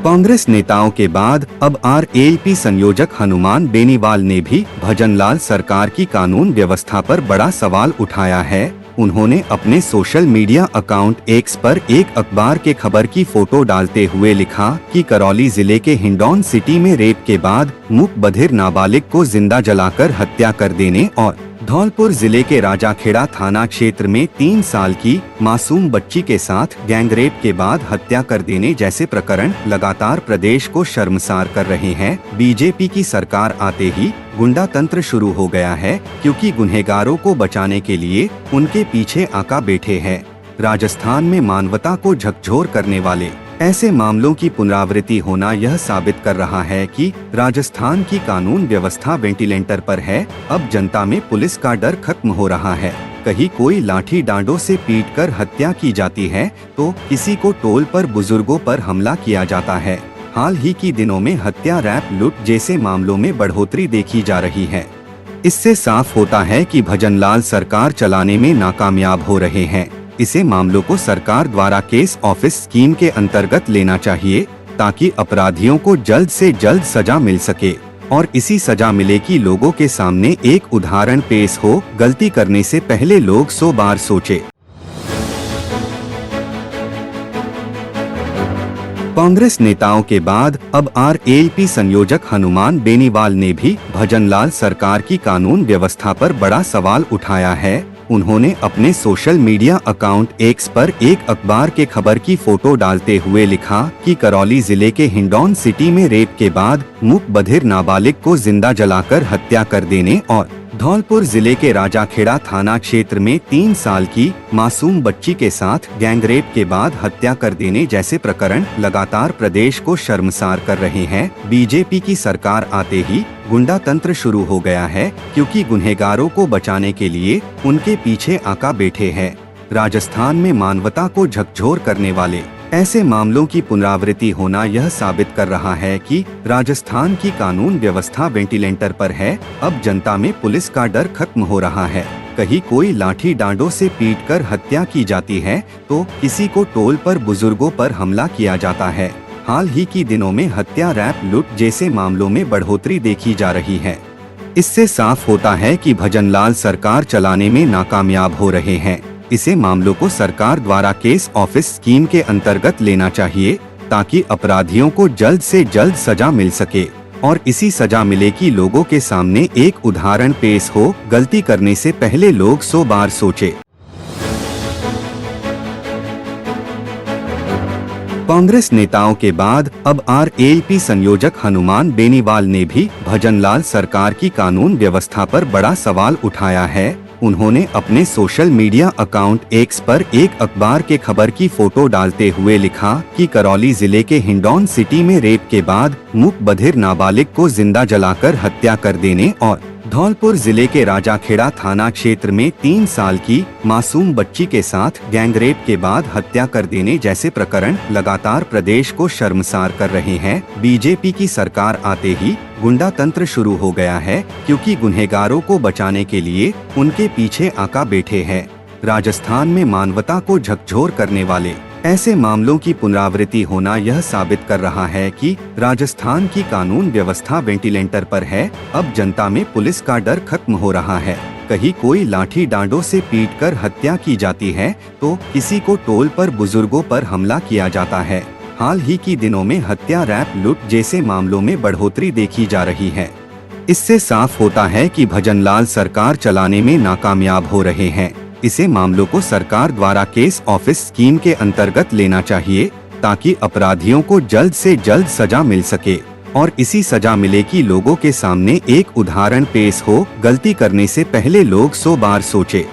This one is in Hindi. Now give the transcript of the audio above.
कांग्रेस नेताओं के बाद अब आरएलपी संयोजक हनुमान बेनीवाल ने भी भजनलाल सरकार की कानून व्यवस्था पर बड़ा सवाल उठाया है। उन्होंने अपने सोशल मीडिया अकाउंट एक्स पर एक अखबार के खबर की फोटो डालते हुए लिखा कि करौली जिले के हिंडौन सिटी में रेप के बाद मूक बधिर नाबालिग को जिंदा जलाकर हत्या कर देने और धौलपुर जिले के राजाखेड़ा थाना क्षेत्र में 3 साल की मासूम बच्ची के साथ गैंगरेप के बाद हत्या कर देने जैसे प्रकरण लगातार प्रदेश को शर्मसार कर रहे हैं। बीजेपी की सरकार आते ही गुंडा तंत्र शुरू हो गया है, क्योंकि गुनहगारों को बचाने के लिए उनके पीछे आका बैठे हैं। राजस्थान में मानवता को झकझोर करने वाले ऐसे मामलों की पुनरावृत्ति होना यह साबित कर रहा है कि राजस्थान की कानून व्यवस्था वेंटिलेटर पर है। अब जनता में पुलिस का डर खत्म हो रहा है। कहीं कोई लाठी डांडों से पीटकर हत्या की जाती है तो किसी को टोल पर बुजुर्गों पर हमला किया जाता है। हाल ही की दिनों में हत्या, रैप, लूट जैसे मामलों में बढ़ोतरी देखी जा रही है। इससे साफ होता है कि भजनलाल सरकार चलाने में नाकामयाब हो रहे हैं। इसे मामलों को सरकार द्वारा केस ऑफिस स्कीम के अंतर्गत लेना चाहिए, ताकि अपराधियों को जल्द से जल्द सजा मिल सके और इसी सजा मिले कि लोगों के सामने एक उदाहरण पेश हो। गलती करने से पहले लोग 100 बार सोचे। कांग्रेस नेताओं के बाद अब आरएलपी संयोजक हनुमान बेनीवाल ने भी भजनलाल सरकार की कानून व्यवस्था पर बड़ा सवाल उठाया है। उन्होंने अपने सोशल मीडिया अकाउंट एक्स पर एक अखबार के खबर की फोटो डालते हुए लिखा कि करौली जिले के हिंडौन सिटी में रेप के बाद मूक बधिर नाबालिग को जिंदा जलाकर हत्या कर देने और धौलपुर जिले के राजाखेड़ा थाना क्षेत्र में 3 साल की मासूम बच्ची के साथ गैंगरेप के बाद हत्या कर देने जैसे प्रकरण लगातार प्रदेश को शर्मसार कर रहे हैं। बीजेपी की सरकार आते ही गुंडा तंत्र शुरू हो गया है, क्योंकि गुनहगारों को बचाने के लिए उनके पीछे आका बैठे हैं। राजस्थान में मानवता को झकझोर करने वाले ऐसे मामलों की पुनरावृत्ति होना यह साबित कर रहा है कि राजस्थान की कानून व्यवस्था वेंटिलेटर पर है। अब जनता में पुलिस का डर खत्म हो रहा है। कहीं कोई लाठी डांडों से पीटकर हत्या की जाती है तो किसी को टोल पर बुजुर्गों पर हमला किया जाता है। हाल ही की दिनों में हत्या, रैप, लूट जैसे मामलों में बढ़ोतरी देखी जा रही है। इससे साफ होता है कि भजनलाल सरकार चलाने में नाकामयाब हो रहे हैं। इसे मामलों को सरकार द्वारा केस ऑफिस स्कीम के अंतर्गत लेना चाहिए, ताकि अपराधियों को जल्द से जल्द सजा मिल सके और इसी सजा मिले कि लोगों के सामने एक उदाहरण पेश हो। गलती करने से पहले लोग 100 बार सोचे। कांग्रेस नेताओं के बाद अब आरएलपी संयोजक हनुमान बेनीवाल ने भी भजनलाल सरकार की कानून व्यवस्था पर बड़ा सवाल उठाया है। उन्होंने अपने सोशल मीडिया अकाउंट एक्स पर एक अखबार के खबर की फोटो डालते हुए लिखा कि करौली जिले के हिंडौन सिटी में रेप के बाद मूक बधिर नाबालिग को जिंदा जलाकर हत्या कर देने और धौलपुर जिले के राजाखेड़ा थाना क्षेत्र में 3 साल की मासूम बच्ची के साथ गैंगरेप के बाद हत्या कर देने जैसे प्रकरण लगातार प्रदेश को शर्मसार कर रहे हैं। बीजेपी की सरकार आते ही गुंडा तंत्र शुरू हो गया है, क्योंकि गुनहगारों को बचाने के लिए उनके पीछे आका बैठे हैं। राजस्थान में मानवता को झकझोर करने वाले ऐसे मामलों की पुनरावृत्ति होना यह साबित कर रहा है कि राजस्थान की कानून व्यवस्था वेंटिलेटर पर है। अब जनता में पुलिस का डर खत्म हो रहा है। कहीं कोई लाठी डांडों से पीटकर हत्या की जाती है तो किसी को टोल पर बुजुर्गों पर हमला किया जाता है। हाल ही की दिनों में हत्या, रैप, लूट जैसे मामलों में बढ़ोतरी देखी जा रही है। इससे साफ होता है कि भजनलाल सरकार चलाने में नाकामयाब हो रहे हैं। इसे मामलों को सरकार द्वारा केस ऑफिस स्कीम के अंतर्गत लेना चाहिए, ताकि अपराधियों को जल्द से जल्द सजा मिल सके और इसी सजा मिले कि लोगों के सामने एक उदाहरण पेश हो। गलती करने से पहले लोग 100 बार सोचे।